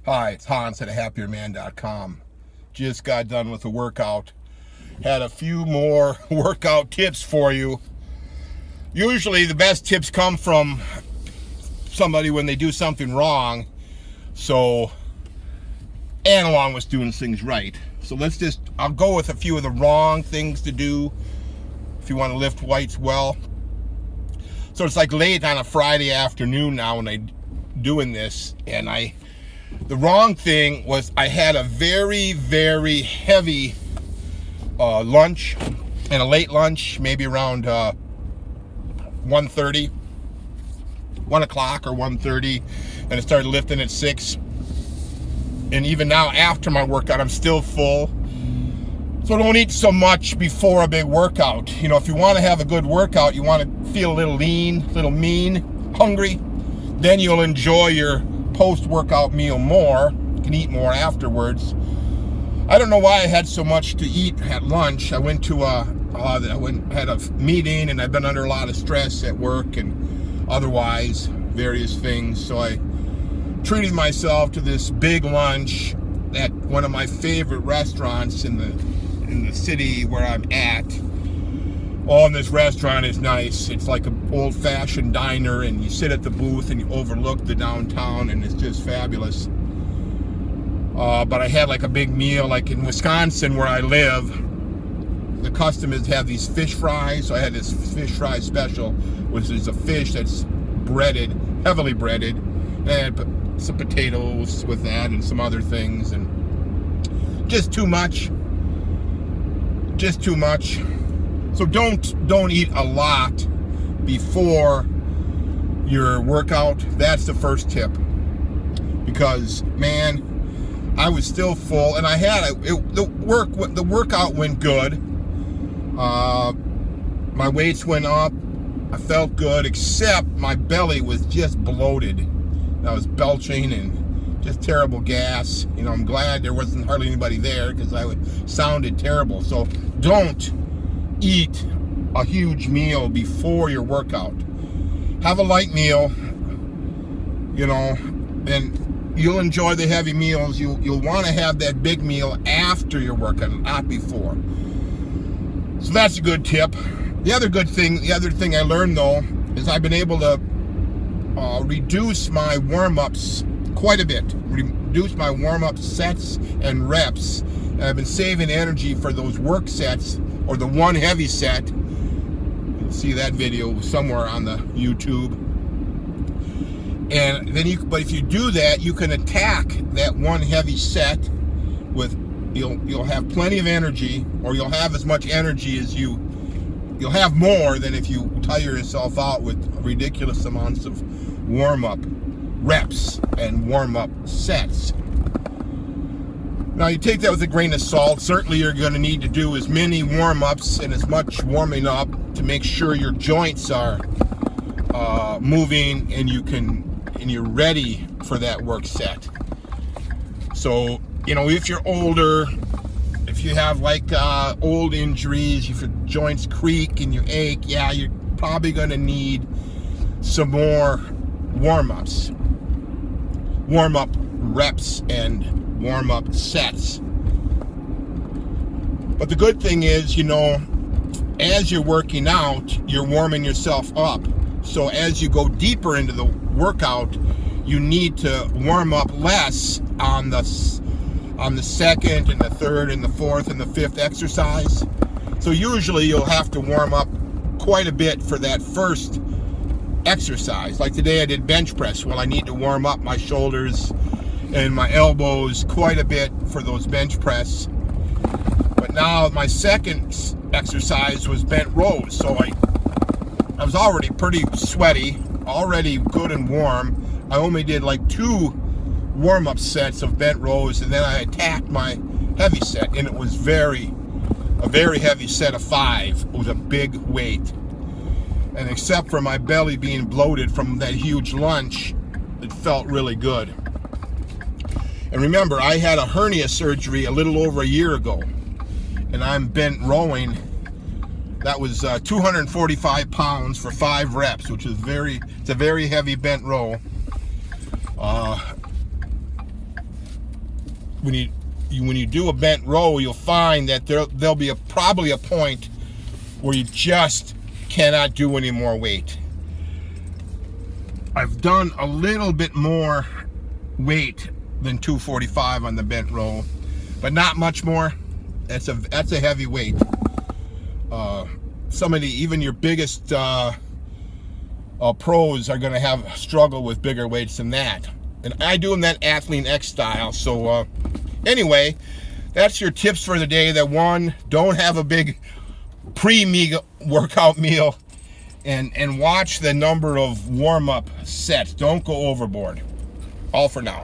Hi, it's Hans at happierman.com. Just got done with the workout. Had a few more workout tips for you. Usually the best tips come from somebody when they do something wrong. And along with doing things right. So I'll go with a few of the wrong things to do if you want to lift weights well. So it's like late on a Friday afternoon now when I'm doing this, and the wrong thing was I had a very, very heavy lunch and a late lunch, maybe around 1:30, 1 o'clock or 1:30, and I started lifting at 6. And even now after my workout, I'm still full. So don't eat so much before a big workout. You know, if you want to have a good workout, you want to feel a little lean, a little mean, hungry, then you'll enjoy your post-workout meal more. You can eat more afterwards. I don't know why I had so much to eat at lunch. I went to had a meeting, and I've been under a lot of stress at work and otherwise various things. So I treated myself to this big lunch at one of my favorite restaurants in the city where I'm at. Oh, and this restaurant is nice. It's like an old-fashioned diner, and you sit at the booth and you overlook the downtown, and it's just fabulous. But I had like a big meal, like in Wisconsin where I live. The custom is to have these fish fries. So I had this fish fry special, which is a fish that's breaded, heavily breaded, and some potatoes with that and some other things, and just too much. Just too much. So don't eat a lot before your workout. That's the first tip. Because man, I was still full, and I had the workout went good. My weights went up. I felt good, except my belly was just bloated. I was belching and just terrible gas. You know, I'm glad there wasn't hardly anybody there because sounded terrible. So don't eat a huge meal before your workout. Have a light meal, you know, and you'll enjoy the heavy meals. You'll want to have that big meal after your workout, not before. So that's a good tip. The other thing I learned though is I've been able to reduce my warm-ups quite a bit. Reduce my warm-up sets and reps. And I've been saving energy for those work sets, or the one heavy set. You'll see that video somewhere on the YouTube. And then but if you do that, you can attack that one heavy set with, you'll have plenty of energy, or you'll have as much energy as you'll have more than if you tire yourself out with ridiculous amounts of warm-up reps and warm-up sets. Now you take that with a grain of salt. Certainly you're going to need to do as many warm-ups and as much warming up to make sure your joints are moving and you're ready for that work set. So, you know, if you're older, if you have like old injuries, if your joints creak and you ache, yeah, you're probably going to need some more warm-ups, warm-up reps and warm-up sets. But the good thing is, you know, as you're working out, you're warming yourself up. So as you go deeper into the workout, you need to warm up less on the second and the third and the fourth and the fifth exercise. So usually you'll have to warm up quite a bit for that first exercise. Like today I did bench press. Well, I need to warm up my shoulders and my elbows quite a bit for those bench press. But now my second exercise was bent rows. So I was already pretty sweaty, already good and warm. I only did like 2 warm-up sets of bent rows, and then I attacked my heavy set, and it was a very heavy set of 5 with a big weight. And except for my belly being bloated from that huge lunch, it felt really good. And remember, I had a hernia surgery a little over a year ago, and I'm bent rowing. That was 245 pounds for 5 reps, which is it's a very heavy bent row. when you do a bent row, you'll find that there'll be probably a point where you just cannot do any more weight. I've done a little bit more weight than 245 on the bent row, but not much more. That's a heavy weight. Even your biggest pros are going to have struggle with bigger weights than that. And I do them that Athlete X style. So anyway, that's your tips for the day. That one, don't have a big pre-workout meal, and watch the number of warm-up sets. Don't go overboard. All for now.